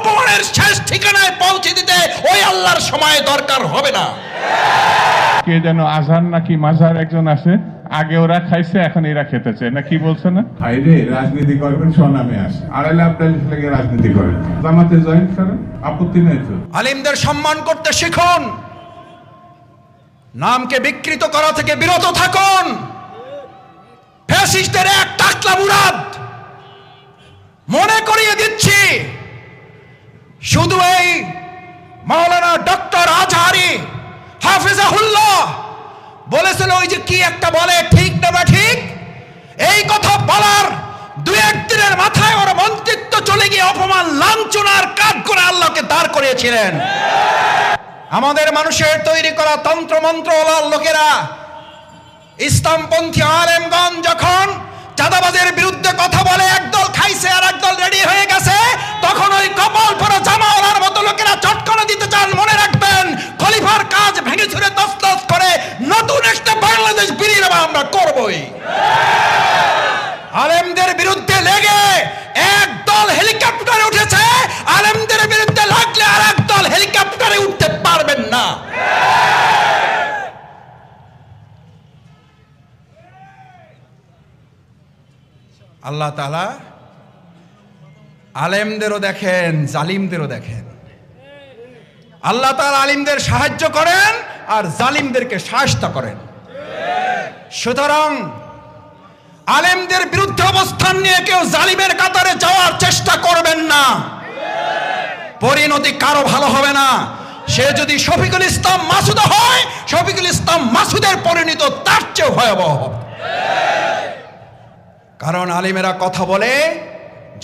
অপমানের শেষ ঠিকানায় পৌঁছে দিতে ওই আল্লাহর সময় দরকার হবে না। কে যেন আজহার নাকি মাজার একজন আছে, আগে ওরা খাইছে এখন এরা খেতে চায় না, কি বলছে না? ভাইরে রাজনীতি করবেন স্বনামে আসে, আড়াইলে আপনার লেগে রাজনীতি করেন, জামাতে জয়েন করেন, আপত্তি নেই তো। আলিমদের সম্মান করতে শিখুন, নামকে বিকৃত করা থেকে বিরত থাকুন। ফ্যাসিস্টদের এক টাকলা মুরাদ মনে করিয়ে দিচ্ছি, শুধু এই মাওলানা ডক্টর আজহারি হাফিজাহুল্লাহ বলেছিল ওই যে কি একটা বলে ঠিক না বা ঠিক, এই কথা বলার দু একদিনের মাথায় ওর মন্ত্রিত্ব চলে গিয়ে অপমান লাঞ্ছনার কাজ করে আল্লাহকে দাঁড় করিয়েছিলেন। আমাদের মানুষের তৈরি করা তন্ত্র মন্ত্রওয়ালার লোকেরা, ইসলামপন্থী আলেমগণ যখন চাঁদাবাজের বিরুদ্ধে কথা বলে, একদল খাইছে আর একদল রেডি হয়ে গেছে, তখন ওই কপাল পরা জামাওয়ালার মতো লোকেরা চটকানা দিতে চান। মনে রাখবেন, খলিফার কাজ ভেঙে ছুড়ে তছনছ করে নতুন একটা বাংলাদেশ বিনির্মাণ আমরা করবই। আলেমদের বিরুদ্ধে লেগে একদল হেলিকপ্টারে উঠেছে, আলেমদের বিরুদ্ধে লাগলে আর একদল হেলিকপ্টারে উঠতে পারবেন না। আল্লাহ তাআলা আলেমদেরও দেখেন, জালিমদেরও দেখেন। আল্লাহ তাআলা আলিমদের সাহায্য করেন আর জালিমদেরকে শায়েস্তা করেন। সুতরাং আলেমদের বিরুদ্ধে অবস্থান নিয়ে কেউ জালিমের কাতারে যাওয়ার চেষ্টা করবেন না, পরিণতি কারো ভালো হবে না। সে যদি শফিকুল ইসলাম মাসুদ হয়, শফিকুল ইসলাম মাসুদের পরিণতি তার চেয়ে ভয়াবহ হবে। কারণ আলিমেরা কথা বলে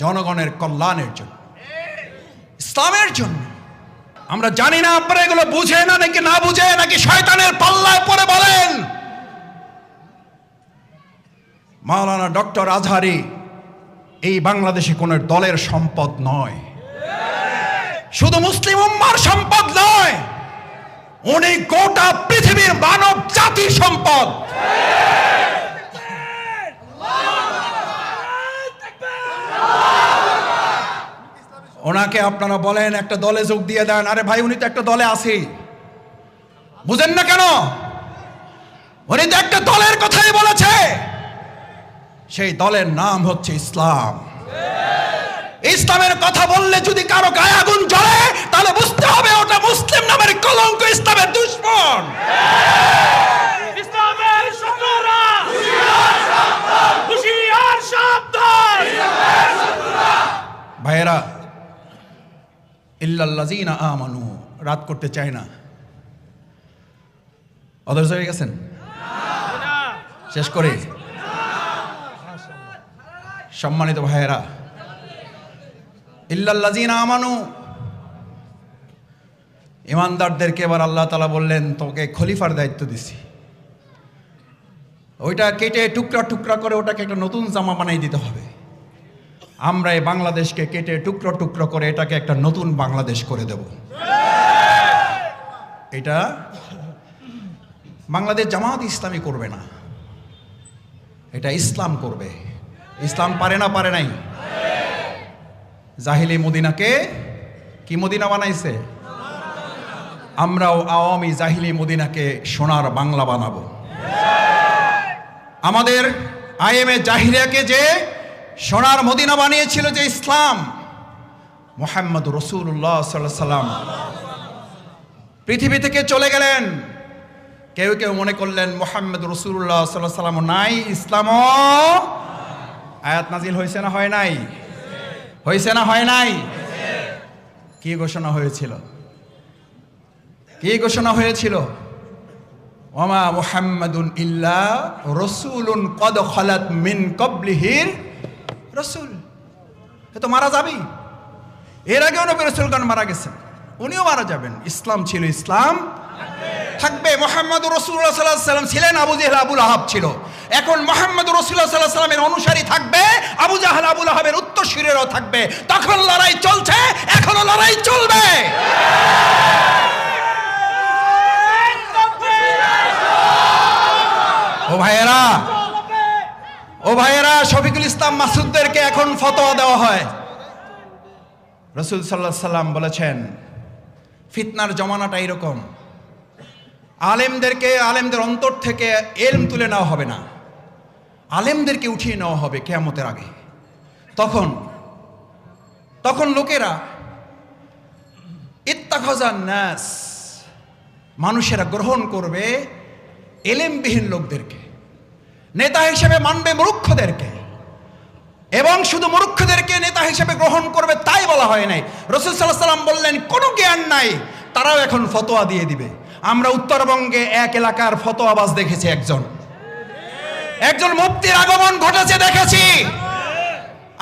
জনগণের কল্যাণের জন্য, ইসলামের জন্য। আমরা জানি না আপনারা এগুলো বুঝে না নাকি না বুঝে, নাকি শয়তানের পাল্লায় পড়ে বলেন। মাওলানা ডক্টর আজহারি এই বাংলাদেশে কোন দলের সম্পদ নয়, শুধু মুসলিম উম্মার সম্পদ নয়, উনি গোটা পৃথিবীর মানব জাতির সম্পদ। ওনাকে আপনারা বলেন একটা দলে যোগ দিয়ে দেন, আরে ভাই উনি তো একটা দলে আছে, বুঝেন না কেন? উনি তো একটা দলের কথাই বলেছে, সেই দলের নাম হচ্ছে ইসলাম। ইসলামের কথা বললে যদি কারো গায়ে আগুন জ্বলে, তাহলে বুঝতে হবে ওটা মুসলিম নামের কলঙ্ক, ইসলামের দুশমন। ইসলামের শত্রুরা হুঁশিয়ার সাবধান। ভাইয়েরা, ইল্লাল্লাযীনা আমানু রাত করতে চায় না, অধৈর্য হয়ে গেছেন? শেষ করে সম্মানিত ভাইয়েরা, ইল্লাল্লাযীনা আমানু, ইমানদারদেরকে এবার আল্লাহ তাআলা বললেন তোকে খলিফার দায়িত্ব দিছি, ওইটা কেটে টুকরা টুকরা করে ওটাকে একটা নতুন জামা বানাই দিতে হবে। আমরা এই বাংলাদেশকে কেটে টুকরো টুকরো করে এটাকে একটা নতুন বাংলাদেশ করে দেব। এটা বাংলাদেশ জামাত ইসলামী করবে না, এটা ইসলাম করবে। ইসলাম পারে না, পারে নাই? জাহিলি মদিনাকে কি মদিনা বানাইছে? আমরাও আওয়ামী জাহিলি মদিনাকে সোনার বাংলা বানাবো। আমাদের আইএমএ জাহিলিয়াকে যে সোনার মদিনা বানিয়েছিল যে ইসলাম, মুহাম্মদ রাসূলুল্লাহ সাল্লাল্লাহু আলাইহি সাল্লাম পৃথিবী থেকে চলে গেলেন। কেউ কেউ মনে করলেন মুহাম্মদ রাসূলুল্লাহ সাল্লাল্লাহু আলাইহি সাল্লাম নাই, ইসলামও আয়াত নাজিল হয়েছে না হয় নাই? হয়েছে না হয় নাই? কি ঘোষণা হয়েছিল? কি ঘোষণা হয়েছিল? ওমা মুহাম্মাদুন ইল্লা রাসূলুন কদ খালাত মিন ক্বাবলিহির রাসূল। এ তো মারা যাবেই, এর আগেও নবী রাসূলগণ মারা গেছেন, উনিও মারা যাবেন। ইসলাম ছিল, ইসলাম থাকবে। মুহাম্মদুর রাসূলুল্লাহ সাল্লাল্লাহু আলাইহি সাল্লাম ছিলেন, আবু জেহেল আবু লাহাব ছিল। এখন মুহাম্মদুর রাসূলুল্লাহ সাল্লাল্লাহু আলাইহি সাল্লামের অনুসারী থাকবে, আবু জাহেল আবু লাহাবের উত্তরসূরিরাও থাকবে। তখন লড়াই চলছে, এখনো লড়াই চলবে। ও ভাইয়েরা, ও ভাইয়েরা, শফিকুল ইসলাম মাসুদদেরকে এখন ফতোয়া দেওয়া হয়। রাসূল সাল্লাল্লাহু আলাইহি সাল্লাম বলেছেন, ফিতনার জমানাটা এরকম, আলেমদের অন্তর থেকে ইলম তুলে নেওয়া হবে না, আলেমদেরকে উঠিয়ে নেওয়া হবে কিয়ামতের আগে। তখন লোকেরা ইত্তাখাযান নাস, মানুষেরা গ্রহণ করবে এলেমবিহীন লোকদেরকে, নেতা হিসেবে মানবে মূর্খদেরকে, এবং শুধু মূর্খদেরকে নেতা হিসেবে গ্রহণ করবে তাই বলা হয় নাই। রাসূল সাল্লাল্লাহু আলাইহি সাল্লাম বললেন, কোনো জ্ঞান নাই, তারাও এখন ফতোয়া দিয়ে দিবে। আমরা উত্তরবঙ্গে এক এলাকার ফতোয়াবাজ দেখেছি, একজন মুফতির আগমন ঘটেছে দেখেছি।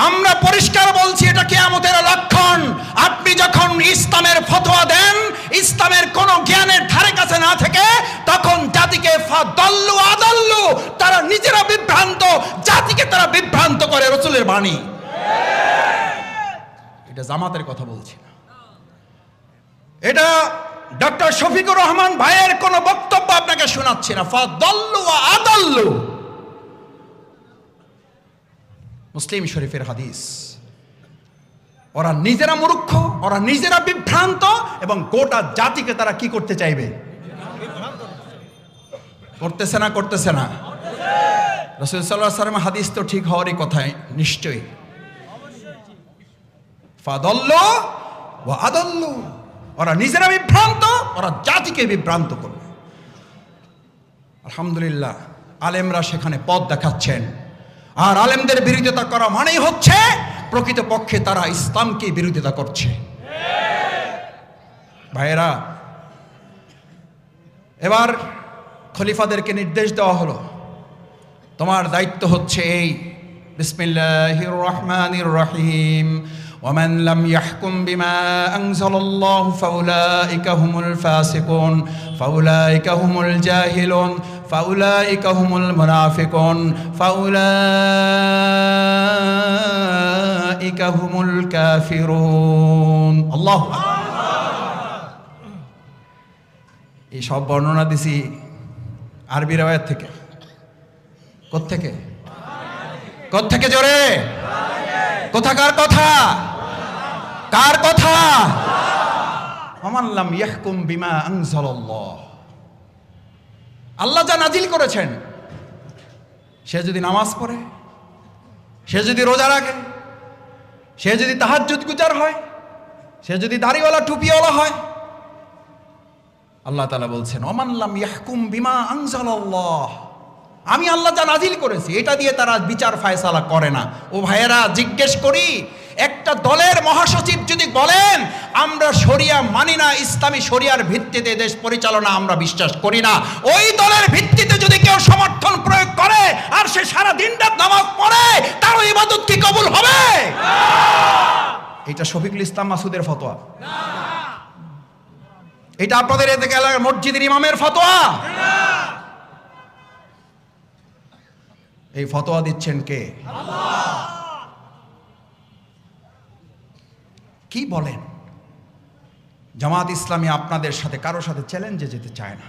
আমরা পরিষ্কার বলছি, এটা কিয়ামতের লক্ষণ। আপনি যখন ইসলামের ফতোয়া দেন, ইসলামের কোন জ্ঞানের ধারে কাছে না থেকে, তখন জাতিকে ফাদাল্লু আদাল্লু, তারা নিজেরা বিভ্রান্ত, জাতিকে তারা বিভ্রান্ত করে। রাসূলের বাণী, এটা জামাতের কথা বলছি না, এটা ডক্টর শফিকুর রহমান ভাইয়ের কোন বক্তব্য আপনাকে শোনাচ্ছি না। ফাদাল্লু আদাল্লু, মুসলিম শরীফের হাদিস। ওরা নিজেরা মূর্খ, ওরা নিজেরা বিভ্রান্ত, এবং গোটা জাতিকে তারা কি করতে চাইবে? করতেছে না? রাসূল সাল্লাল্লাহু আলাইহি ওয়াসাল্লাম হাদিস তো ঠিক হওয়ারই কথা নিশ্চয়ই। ফাদাল্লু ওয়া আদাল্লু, ওরা নিজেরা বিভ্রান্ত, ওরা জাতিকে বিভ্রান্ত করবে। আলহামদুলিল্লাহ, আলেমরা সেখানে পথ দেখাচ্ছেন। আর আলেমদের বিরোধিতা করা মানেই হচ্ছে প্রকৃতপক্ষে তারা ইসলামকে বিরোধিতা করছে। ভাইয়েরা, এবার খলিফাদেরকে নির্দেশ দেওয়া হলো, তোমার দায়িত্ব হচ্ছে এই, বিসমিল্লাহির রহমানির রহিম, ومن لم يحكم بما أنزل الله فأولئك هم الفاسقون فأولئك هم الجاهلون فأولئك هم المنافقون فأولئك هم الكافرون। الله এই সব বর্ণনা দিছি আরবি রাওয়ায়াত থেকে। কোত্থেকে জোরে? কোথাকার কথা? কার কথা? ওমান লাম ইয়াহকুম বিমা আনজালাল্লাহ, আল্লাহ যা নাজিল করেছেন, সে যদি নামাজ পড়ে, সে যদি রোজা রাখে, সে যদি তাহাজ্জুদ গুজার হয়, সে যদি দাড়িওয়ালা টুপিওয়ালা হয়, আল্লাহ তাআলা বলছেন ওমান লাম ইয়াহকুম বিমা আনজালাল্লাহ, আমি আল্লাহ যা নাজিল করেছি এটা দিয়ে তারা বিচার ফায়সালা করে না। ও ভাইয়েরা, জিজ্ঞেস করি, একটা দলের মহাসচিব যদি বলেন আমরা শরিয়া মানি না, ইসলামী শরিয়ার ভিত্তিতে দেশ পরিচালনা আমরা বিশ্বাস করি না, ওই দলের ভিত্তিতে যদি কেউ সমর্থন প্রয়োগ করে আর সে সারা দিন রাত নামাজ পড়ে, তার ইবাদত কি কবুল হবে? এটা শফিকুল ইসলাম মাসুদের ফতোয়া? এটা আপনাদের এদিকে এলাকার মসজিদের ইমামের ফতোয়া? এই ফতোয়া দিচ্ছেন কে? কি বলেন? জামাত ইসলামী আপনাদের সাথে কারো সাথে চ্যালেঞ্জে যেতে চায় না।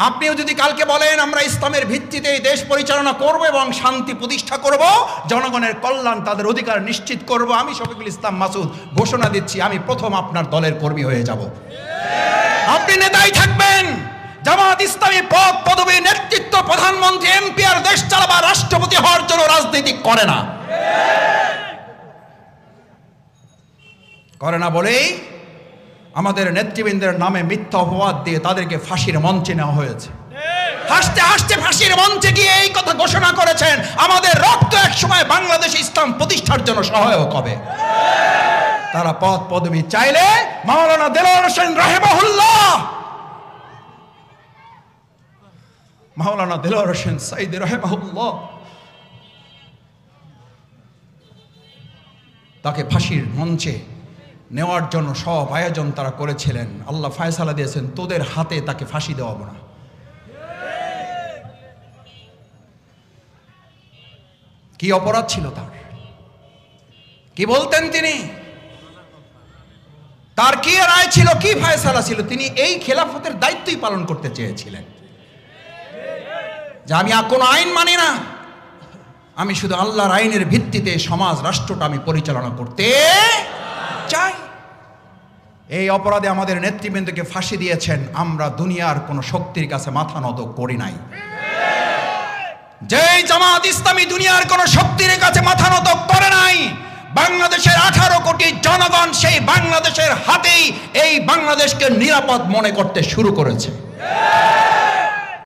আপনিও যদি কালকে বলেন আমরা ইসলামের ভিত্তিতে দেশ পরিচালনা করব এবং শান্তি প্রতিষ্ঠা করব, জনগণের কল্যাণ, তাদের অধিকার নিশ্চিত করব, আমি শফিকুল ইসলাম মাসুদ ঘোষণা দিচ্ছি, আমি প্রথম আপনার দলের কর্মী হয়ে যাব। আপনি নেতাই থাকবেন। জামাত ইসলামী পদ পদবী নেতৃত্ব, প্রধানমন্ত্রী, এমপি আর দেশ চালাবার রাষ্ট্রপতি হওয়ার জন্য রাজনীতি করে না বলেই আমাদের নেতৃবৃন্দের নামে মিথ্যা অপবাদ দিয়ে তাদেরকে ফাঁসির মঞ্চে নেওয়া হয়েছে। হাসতে হাসতে ফাঁসির মঞ্চে গিয়ে এই কথা ঘোষণা করেছেন আমাদের রক্ত এক সময় বাংলাদেশ ইসলাম প্রতিষ্ঠার জন্য সহায়ক হবে। তারা পদ পদবী চাইলে মাওলানা দেলোয়ার হোসেন রাহিমাহুল্লাহ, মাওলানা দেলোয়ার হোসেন সাইদি রাহিমাহুল্লাহ তাকে ফাঁসির মঞ্চে নেওয়ার জন্য সব আয়োজন তারা করেছিলেন। আল্লাহ ফায়সালা দিয়েছেন তোদের হাতে তাকে ফাঁসি দেওয়া হবে না। কি অপরাধ ছিল তার? কি বলতেন তিনি? তার কি রায় ছিল, কি ফায়সালা ছিল? তিনি এই খেলাফতের দায়িত্বই পালন করতে চেয়েছিলেন যে আমি কোনো আইন মানি না, আমি শুধু আল্লাহর আইনের ভিত্তিতে সমাজ রাষ্ট্রটা আমি পরিচালনা করতে এই অপরাধে আমাদের নেতৃবৃন্দকে ফাঁসি দিয়েছেন। আমরা দুনিয়ার কোনো শক্তির কাছে মাথা নত করি নাই। যেই জামাত ইসলামী দুনিয়ার কোনো শক্তির কাছে মাথা নত করে নাই, বাংলাদেশের 18 কোটি জনগণ সেই বাংলাদেশের হাতেই এই বাংলাদেশকে নিরাপদ মনে করতে শুরু করেছে।